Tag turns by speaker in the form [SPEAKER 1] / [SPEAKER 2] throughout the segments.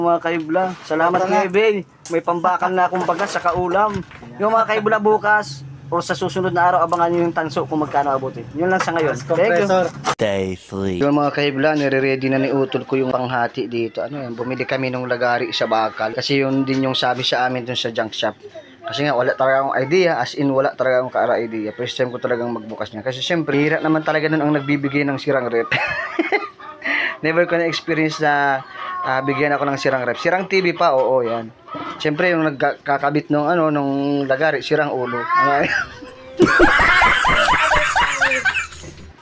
[SPEAKER 1] Mga kaibla, salamat kay Ebay. May pambakal na akong bagas sa kaulam. Yung mga kaibla bukas o sa susunod na araw, abangan nyo yung tanso kung magkano abutin. Yun lang sa ngayon. Thank you.
[SPEAKER 2] Day 3.
[SPEAKER 1] Yung mga kaibla, nire-ready na ni Utol ko yung panghati dito. Ano yan, bumili kami ng lagari sa bakal. Kasi yun din yung sabi sa amin dun sa junk shop. Kasi nga wala talaga akong idea, as in wala talaga akong kaara idea. First time ko talagang magbukas niya. Kasi syempre, hirap naman talaga nun ang nagbibigay ng sirang rep. Never ko na-experience na bigyan ako ng sirang rep. Sirang TV pa, oo yan. Syempre yung nagkakabit nung nung lagari, sirang ulo.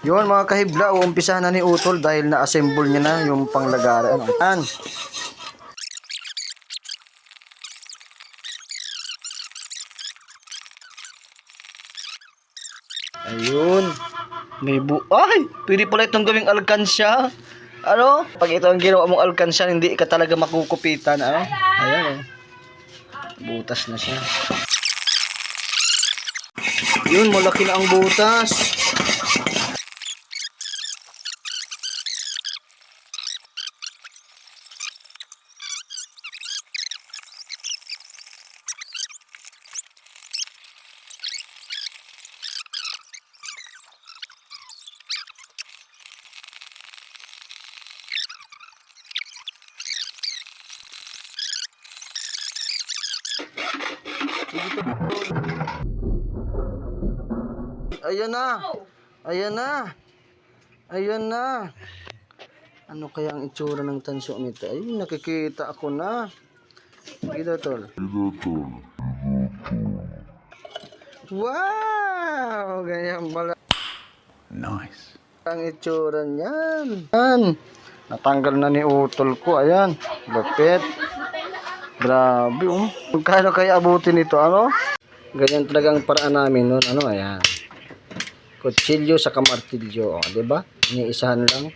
[SPEAKER 1] Yun mga kahibla, uumpisahan na ni Utol dahil na-assemble niya na yung panglagari. Ano? Ayun. May ay! Pwede pala itong gawing alkansya. Ano? Pag ito ang ginawa mong alkansya, hindi ka talaga makukupitan. Ano? Ayan butas na siya. Yun, malaki na ang butas. Ayan na. Ayan na. Ayan na. Ano kaya ang itsura ng tanso nito? Ayun, nakikita ako na. Dito, tol. Wow! Ganyan pala.
[SPEAKER 2] Nice.
[SPEAKER 1] Ang itsura niyan. Ayan. Natanggal na ni Utol ko. Ayan. Lupit. Grabe, oh. Magkano kaya abutin ito, ano? Ganyan talagang paraan namin noon, ano, ayan. Kutsilyo sa kamartilyo, oh, 'di ba? Iniisahan lang.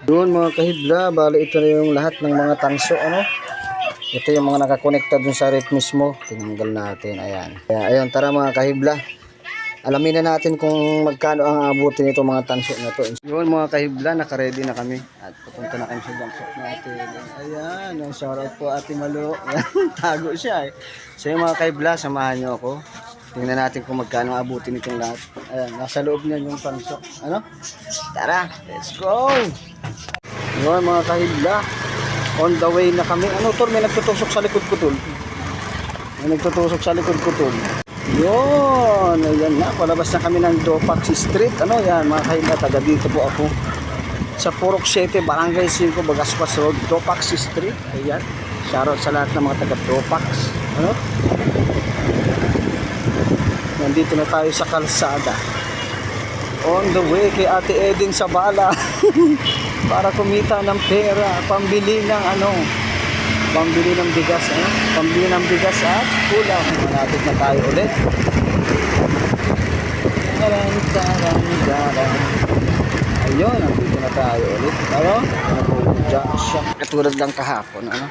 [SPEAKER 1] Doon mga kahibla, bali ito na yung lahat ng mga tanso, ano? Ito yung mga nakakonekta dun sa rep mismo. Tinanggal natin, ayan. Kaya ayun, tara mga kahibla. Alamin na natin kung magkano ang abutin nito mga tanso na to. Yun mga kahibla, naka-ready na kami. At pupunta na kami sa junk shop natin. Ayan, yung shoutout po Ate Malo. Tago siya eh. So yung mga kahibla, samahan nyo ako. Tingnan natin kung magkano abutin itong lahat. Ayan, nasa loob niya yung tanso. Ano? Tara, let's go! Yun mga kahibla. On the way na kami. Ano tol, may nagtutusok sa likod ko tol. May nagtutusok sa likod ko tol. Yun, ayan na, palabas na kami ng Dopax Street. Ano yan mga kahibla, taga dito po ako sa Purok 7, Barangay 5, Bagaspas Road, Dopax Street. Ayan, shoutout sa lahat ng mga taga Dopax. Ano? Nandito na tayo sa kalsada. On the way kay Ate Eden sa bala. Para kumita ng pera, pambili ng pambili ng bigas, pambili ng bigas at kulang. Malapit na tayo ulit. Ayun, nandito na tayo ulit. Ano? Junction. Katulad lang kahapon, ano?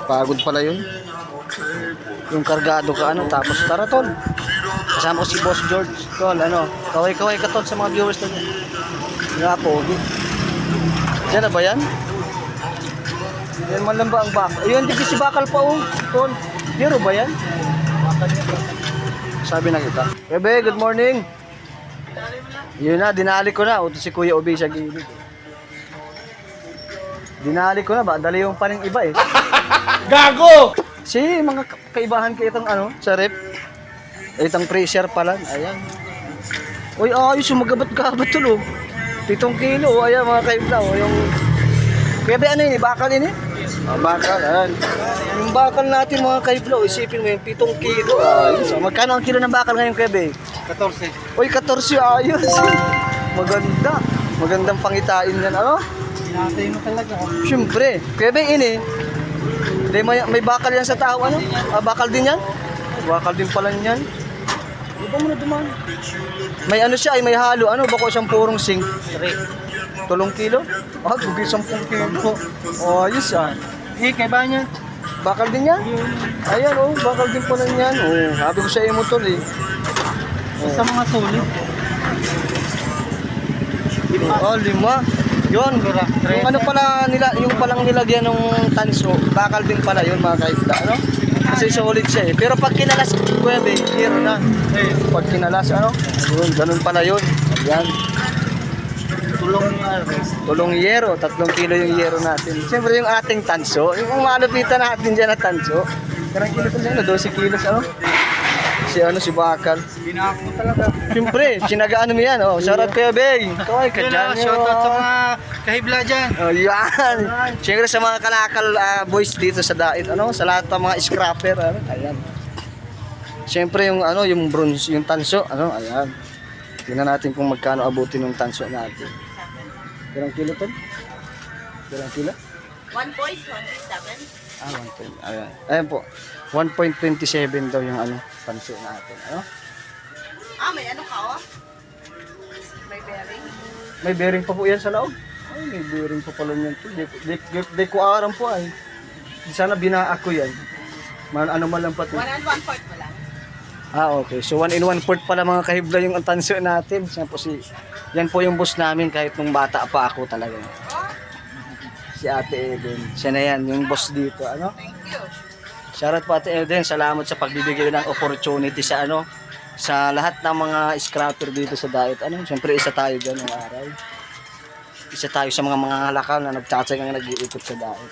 [SPEAKER 1] Pagod pala yun. Yung kargado ka, tapos tara tol. Kasama ko si Boss George, tol, kaway-kaway ka tol sa mga viewers tol. Nga po, diyan na ba yan? Yan man lang ba ang bakal? Ayun, di si bakal pa tol. Hero ba yan? Sabi na kita. Bebe, good morning. Yun na, dinali ko na. Uto si Kuya Ubi sa gilid. Dinali ko na ba? Dali yung paning iba eh.
[SPEAKER 2] Gago!
[SPEAKER 1] Si mga kaibahan ko itong sa rep. Itong pressure pala. Ayan. Uy, ayos yung magabat-gabat tulo. 7 kilo. Ayan mga kaibla. Yung Bebe, yun? Bakal yun eh? Bakal. Ayan. Yung bakal natin mga kaibla. Isipin mo yung 7 kilo. Ayos. Magkano ang kilo ng bakal ngayon, Bebe?
[SPEAKER 3] 14.
[SPEAKER 1] Uy, 14. Ayos. Maganda. Magandang pangitain yan. Ano?
[SPEAKER 3] Pinatay mo talaga.
[SPEAKER 1] Siyempre. Bebe, ini. May bakal yan sa tao, bakal din yan? Bakal din pala yan. Iba mo na duman. May siya, may halo. Bako siyang purong sink. 3 kilo? Gugi 10 kilo. Ayos
[SPEAKER 3] Kaya ba niya?
[SPEAKER 1] Bakal din yan? Ayan, bakal din pala yan. Sabi ko sa iyo mo tol eh.
[SPEAKER 3] Sa mga sulit.
[SPEAKER 1] Oh, 5. Yun. Yung ano pala nila, yung palang nilagyan ng tanso, bakal din pala yun mga kaibla, ano? Kasi solid siya eh. Pero pag kinalas, pwede, hero na. Pag kinalas, ano? Yun, ganun pala yun. Ayan. Tulong yero, 3 kilo yung yero natin. Siyempre yung ating tanso, yung malupitan natin dyan na tanso. Karang kilo ito, 12 kilos, ano? Si Bakal.
[SPEAKER 3] Binako talaga.
[SPEAKER 1] Siyempre, sinagaan mo yan, oh. Shoutout Kuya Bey. Ito ay
[SPEAKER 3] Yun
[SPEAKER 1] kadyan nyo.
[SPEAKER 3] shoutout sa mga kahibla dyan.
[SPEAKER 1] Oh, yan. Siyempre sa mga kalakal boys dito sa Dait, ano? Sa lahat ng mga scrapper, ano? Ayan. Siyempre yung ano, yung bronze, yung tanso, ano? Ayan. Tingnan natin kung magkano abutin yung tanso natin. Pirang kilo to? Pirang kilo?
[SPEAKER 4] 1.27.
[SPEAKER 1] 1 ayan. Ayan po. 1.27 daw yung ano, tanso natin. Ano?
[SPEAKER 4] May ano ka oh? May bearing.
[SPEAKER 1] May bearing pa po yan sa loob. Ay, may bearing pa pala yan. Di ko aram po ay. Sana binaak ko yan. Ano man lang pati.
[SPEAKER 4] 1 and 1/4 mo lang.
[SPEAKER 1] Okay. So 1 in 1/4 pala mga kahibla yung tanso natin. Yan po yung boss namin kahit nung bata pa ako talaga. Si Ate Eden. Siya na yan, yung boss dito. Ano?
[SPEAKER 4] Thank you.
[SPEAKER 1] Shoutout po Ate Eden. Salamat sa pagbibigay ng opportunity sa ano, sa lahat ng mga scrapper dito sa Dait. Ano? Siyempre isa tayo dyan ng araw. Isa tayo sa mga halakal na nagtsatsagang nag-iikot sa Dait.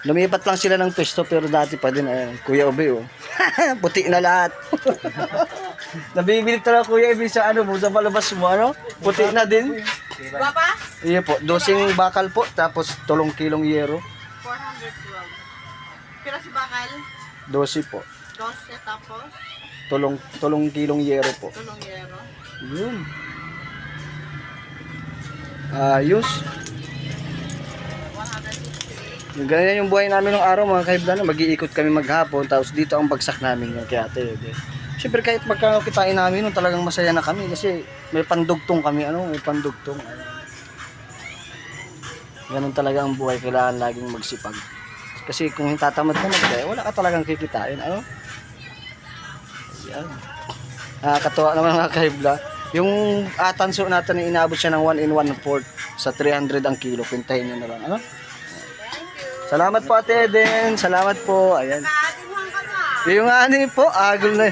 [SPEAKER 1] Lumipat lang sila ng pwesto pero dati pa din Kuya Obe oh. Puti na lahat. Nabibilit talaga Kuya Obe sa ano mo sa palabas mo ano? Puti na din.
[SPEAKER 4] Guwapa?
[SPEAKER 1] Iya po, 12 bakal po tapos 3 kilong yero.
[SPEAKER 4] 412. Pero si Bakal,
[SPEAKER 1] 12 po.
[SPEAKER 4] 12 tapos,
[SPEAKER 1] 3 kilong yero po.
[SPEAKER 4] tulong yero.
[SPEAKER 1] Yun. Ayos.
[SPEAKER 4] 168.
[SPEAKER 1] Ganyan yung buhay namin ng araw mga kaibla. Mag-iikot kami maghapon tapos dito ang bagsak namin yung kaya Ate Eden. Siyempre kahit magkano kitain namin nun, talagang masaya na kami kasi may pandugtong kami, may pandugtong. Ganun talaga ang buhay, kailangan laging magsipag. Kasi kung tatamad ka magkaya, wala ka talagang kikitain, ano? Yan. Katuwa naman mga kahibla. Yung tanso natin, inabot siya ng 1 in 1/4 sa 300 ang kilo. Pintahin nyo na lang, ano? Salamat po Ate Eden, salamat po. Ayan.
[SPEAKER 4] Kaatimuhan ka na.
[SPEAKER 1] Yung ani po, agol na.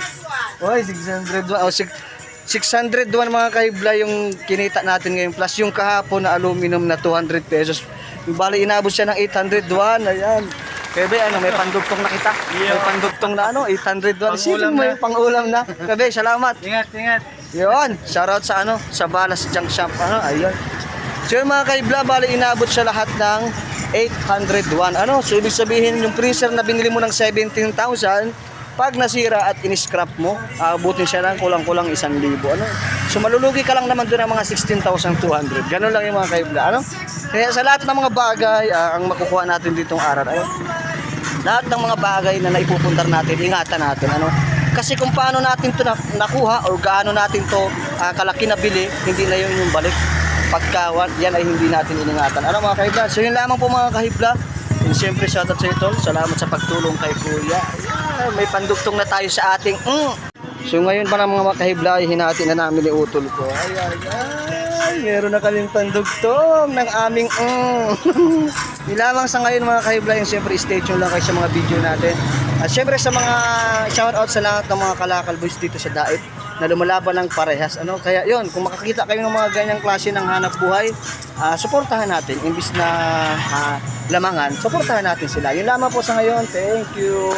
[SPEAKER 1] Oy, 601. Oh, 601 mga kahibla yung kinita natin ngayon. Plus yung kahapon na aluminum na 200 pesos. Yung bali inabot siya ng 801. Ayan. Kebe, may pandugtong na kita. May pandugtong na 801. Sige mo yung pang-ulam na. Kebe, salamat.
[SPEAKER 3] Ingat, ingat.
[SPEAKER 1] Yun, shoutout sa sa Balas Junk Shop. Ayun. So yung mga kahibla, bali inabot siya lahat ng 801. So ibig sabihin yung freezer na binili mo ng 17,000, pag nasira at in-scrap mo, abutin siya ng kulang-kulang 1,000. So malulugi ka lang naman doon ng mga 16,200. Ganun lang yung mga kaibla. Kaya sa lahat ng mga bagay, ang makukuha natin ditong araw, lahat ng mga bagay na naipupuntar natin, ingatan natin. Kasi kung paano natin ito nakuha or gaano natin to kalaki na bili, hindi na yun yung balik. Pagkawan, yan ay hindi natin iningatan. Mga kahibla? So yun lamang po mga kahibla. And siyempre shoutout sa ito. Salamat sa pagtulong kay Kuya. May pandugtong na tayo sa ating So ngayon pa ng mga kahibla ay hinati na namin ni Utol ko. Ay, meron na kaming pandugtong ng aming Nilamang sa ngayon mga kahibla, yung siyempre stay tuned lang kayo sa mga video natin. At siyempre sa mga shoutout sa lahat ng mga kalakal boys dito sa Dait na lumalaban ng parehas. Kaya yun, kung makakita kayo ng mga ganyang klase ng hanap buhay, suportahan natin. Imbis na lamangan, suportahan natin sila. Yun lamang po sa ngayon. Thank you.